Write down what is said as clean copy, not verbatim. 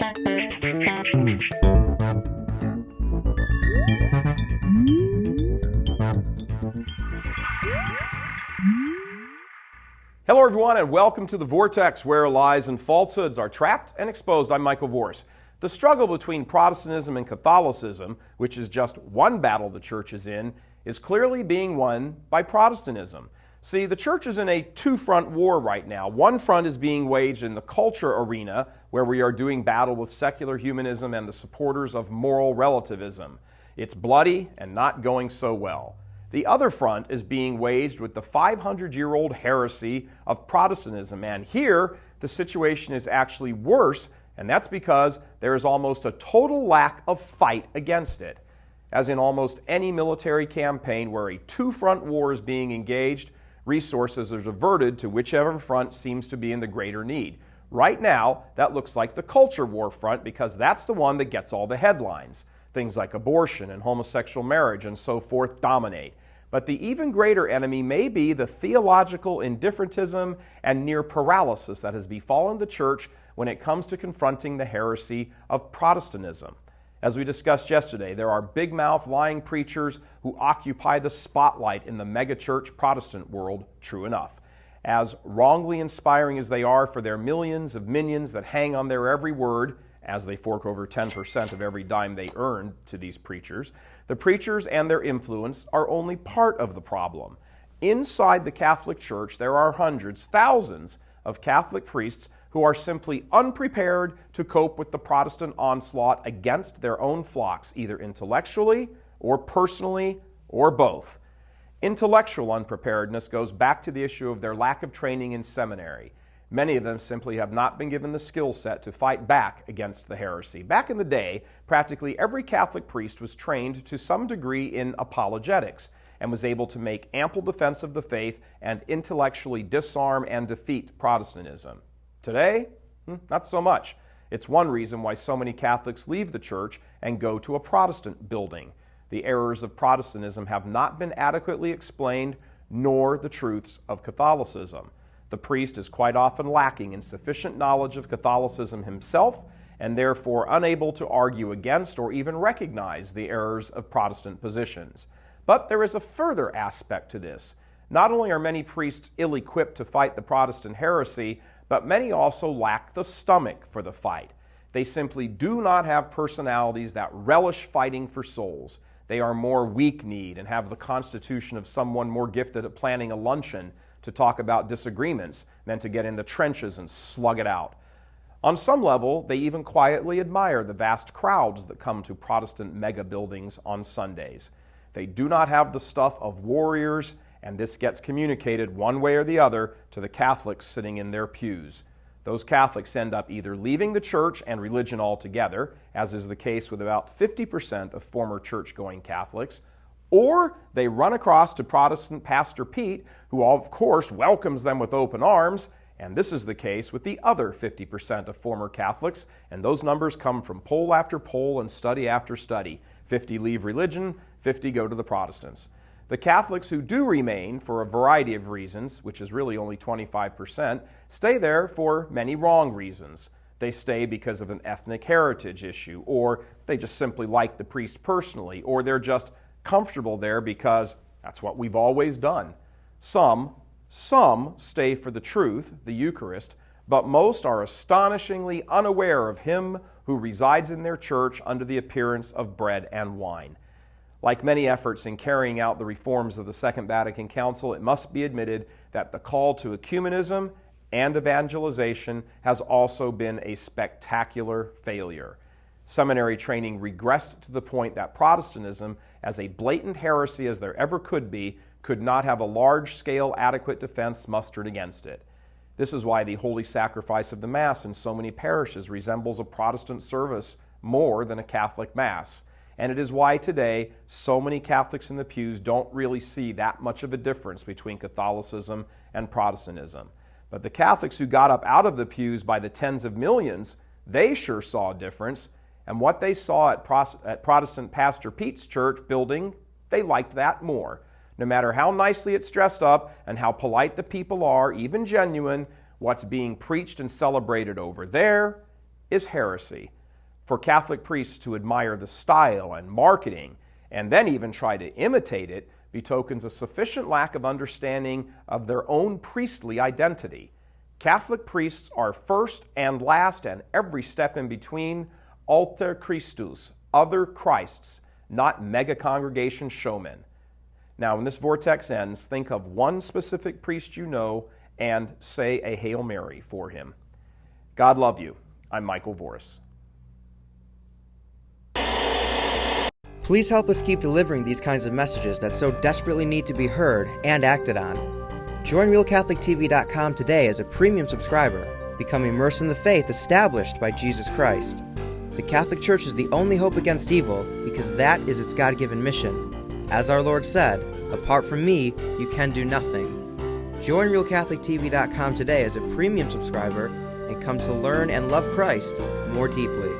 Hello everyone and welcome to The Vortex, where lies and falsehoods are trapped and exposed. I'm Michael Vorse. The struggle between Protestantism and Catholicism, which is just one battle the church is in, is clearly being won by Protestantism. See, the church is in a two-front war right now. One front is being waged in the culture arena, where we are doing battle with secular humanism and the supporters of moral relativism. It's bloody and not going so well. The other front is being waged with the 500-year-old heresy of Protestantism, and here the situation is actually worse, and that's because there is almost a total lack of fight against it. As in almost any military campaign where a two-front war is being engaged, resources are diverted to whichever front seems to be in the greater need. Right now, that looks like the culture war front because that's the one that gets all the headlines. Things like abortion and homosexual marriage and so forth dominate. But the even greater enemy may be the theological indifferentism and near paralysis that has befallen the church when it comes to confronting the heresy of Protestantism. As we discussed yesterday, there are big-mouth lying preachers who occupy the spotlight in the megachurch Protestant world, true enough. As wrongly inspiring as they are for their millions of minions that hang on their every word, as they fork over 10% of every dime they earn to these preachers, the preachers and their influence are only part of the problem. Inside the Catholic Church, there are hundreds, thousands of Catholic priests who are simply unprepared to cope with the Protestant onslaught against their own flocks, either intellectually or personally or both. Intellectual unpreparedness goes back to the issue of their lack of training in seminary. Many of them simply have not been given the skill set to fight back against the heresy. Back in the day, practically every Catholic priest was trained to some degree in apologetics and was able to make ample defense of the faith and intellectually disarm and defeat Protestantism. Today, not so much. It's one reason why so many Catholics leave the church and go to a Protestant building. The errors of Protestantism have not been adequately explained, nor the truths of Catholicism. The priest is quite often lacking in sufficient knowledge of Catholicism himself and therefore unable to argue against or even recognize the errors of Protestant positions. But there is a further aspect to this. Not only are many priests ill-equipped to fight the Protestant heresy, but many also lack the stomach for the fight. They simply do not have personalities that relish fighting for souls. They are more weak-kneed and have the constitution of someone more gifted at planning a luncheon to talk about disagreements than to get in the trenches and slug it out. On some level, they even quietly admire the vast crowds that come to Protestant mega buildings on Sundays. They do not have the stuff of warriors, and this gets communicated one way or the other to the Catholics sitting in their pews. Those Catholics end up either leaving the church and religion altogether, as is the case with about 50% of former church-going Catholics, or they run across to Protestant Pastor Pete, who of course welcomes them with open arms, and this is the case with the other 50% of former Catholics, and those numbers come from poll after poll and study after study. 50 leave religion, 50 go to the Protestants. The Catholics who do remain for a variety of reasons, which is really only 25%, stay there for many wrong reasons. They stay because of an ethnic heritage issue, or they just simply like the priest personally, or they're just comfortable there because that's what we've always done. Some stay for the truth, the Eucharist, but most are astonishingly unaware of Him who resides in their church under the appearance of bread and wine. Like many efforts in carrying out the reforms of the Second Vatican Council, it must be admitted that the call to ecumenism and evangelization has also been a spectacular failure. Seminary training regressed to the point that Protestantism, as a blatant heresy as there ever could be, could not have a large-scale adequate defense mustered against it. This is why the holy sacrifice of the Mass in so many parishes resembles a Protestant service more than a Catholic Mass. And it is why today so many Catholics in the pews don't really see that much of a difference between Catholicism and Protestantism. But the Catholics who got up out of the pews by the tens of millions, they sure saw a difference. And what they saw at Protestant Pastor Pete's church building, they liked that more. No matter how nicely it's dressed up and how polite the people are, even genuine, what's being preached and celebrated over there is heresy. For Catholic priests to admire the style and marketing and then even try to imitate it betokens a sufficient lack of understanding of their own priestly identity. Catholic priests are first and last and every step in between alter Christus, other Christs, not mega-congregation showmen. Now, when this vortex ends, think of one specific priest you know and say a Hail Mary for him. God love you. I'm Michael Voris. Please help us keep delivering these kinds of messages that so desperately need to be heard and acted on. Join RealCatholicTV.com today as a premium subscriber. Become immersed in the faith established by Jesus Christ. The Catholic Church is the only hope against evil because that is its God-given mission. As our Lord said, apart from me, you can do nothing. Join RealCatholicTV.com today as a premium subscriber and come to learn and love Christ more deeply.